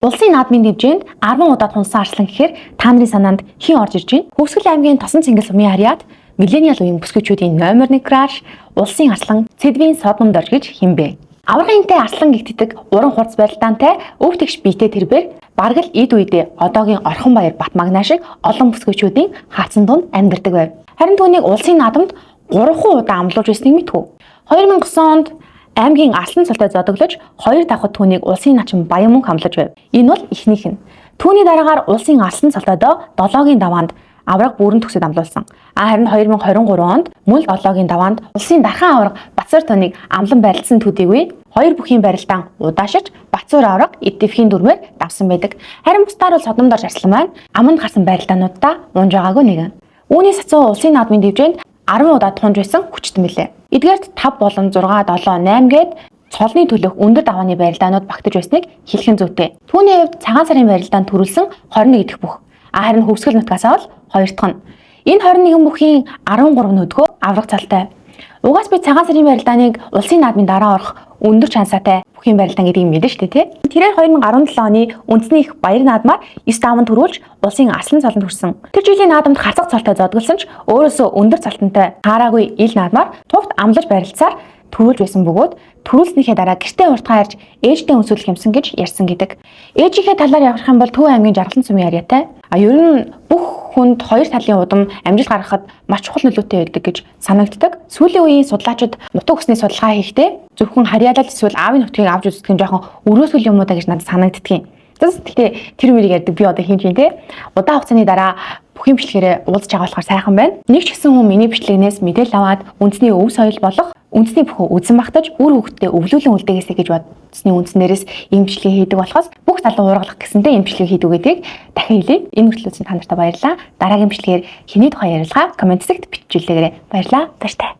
Улсын наадмын дэмжээнд 10 удаа тунсан арслан гэхээр та нарын санаанд хэн орж ирж байна? Хөвсгөл аймгийн Тосон цэнгэл сумын харьяат миллениал үеийн бүсгүйчүүдийн номер 1 краш улсын арслан Цэдвийн Содном дорж гэж хэмбэ. Аврагынтай арслан гэгддэг уран хурц барилдаантай өв тэгш биетэй тэрбээр бараг л эд үедээ одоогийн Орхон баяр Батмагнаа шиг олон бүсгүйчүүдийн хаацсан дунд амьдардаг байв. Харин түүнийг улсын наадамд 3 удаа амлуулж ирснийг мэдв. 2009 онд аймгийн арслан цолтой зодоглож 2 давхад түүнийг улсын начин Баян мөнх амлаж байв. Энэ бол эхнийх нь. Түүний дараагаар улсын арслан цолтойдоо 7-гийн даваанд авраг бүрэн төгсөд амлуулсан. Харин 2023 онд мөн 7-гийн даваанд улсын дархан авраг Бацуур тоныг амлан барилдсан төдийгүй хоёр бүхийн барилдаан удаашиж Бацуур авраг эд дэвхийн дүрмээр давсан байдаг. Харин бусдаар бол Содном дорж арслан маань аманд гарсан барилдаануудаа унж байгаагүй нэгэн. Үүний сацуу улсын наадмын дэмжээнд 10 удаа тунж байсан хүчтэн билээ. Эдгээрт 5 болон 6, 7, 8 гээд цолны төлөх өндөр давааны барилдаанууд багтаж байсныг хэлхэн зүйтэй. Түүний хувьд цагаан сарын барилдаанд төрүүлсэн 21 дэх бүх. Харин хөвсгөл нутгасаа бол 2 дахь нь. Энэ 21 бүхийн 13 нүдгөө авраг цалтай. Угаас би цагаан сарын барилдааныг улсын наадмын дараа орох өндөр шансаатай бүхийн барилдаан гэдгийг мэдэн штэ тий. Тэрээр 2017 оны үндэсний их баяр наадмаар 9 даван төрүүлж улсын арслан цолонд хүрсэн. Тэр жилийн наадамд харцаг цолтой зодголсон ч өөрөөсөө өндөр цолтонтой хаараагүй ил наадмаар тувт амлаж барилцаар төрүүлж байсан бөгөөд төрүүлснийхээ дараа гэртээ уртгаа ярьж ээжтэй өнсөөлөх юмсан гэж ярьсан гэдэг. Ээжийнхээ талаар явах юм бол Төв аймгийн Жаргалан сумын харьяатай. Ер нь бүх хүнд хоёр талын удам амжилт гаргахад маш чухал нөлөөтэй байдаг гэж санагддаг. Сүүлийн үеийн судлаачид нутаг усны судалгаа хийхдээ зөвхөн харьяалал эсвэл аавын нутгийг авч үздэг нь жоохон өрөөсгөл юм уу да гэж надад санагддгийн. Тэгтээ тэр мөрийг ярьдаг би одоо хийж байна те. Удаан хугацааны дараа бүхэн бичлэгээрээ уулзж байгаа болохоор сайхан байна. Нэг ч гэсэн хүн миний бичлэгнээс мэдээлэл аваад үндэсний өв соёл болох үндэсний бүхэн үзэн багтаж үр хөвгтдээ өвлүүлэн үлдээгээсэй гэж бодсны үндснээрээс энэ бичлэгийг хийдэг болохоос бүх залуу уургалах гэсэндээ энэ бичлэгийг хийдэг гэдгийг дахин хэлье. Энэ хүртэл үзсэн та нартай баярлалаа. Дараагийн бичлэгээр хэний тухай ярилцгаа комент хэсэгт бичүүлээрэй. Баярлалаа. Баяртай.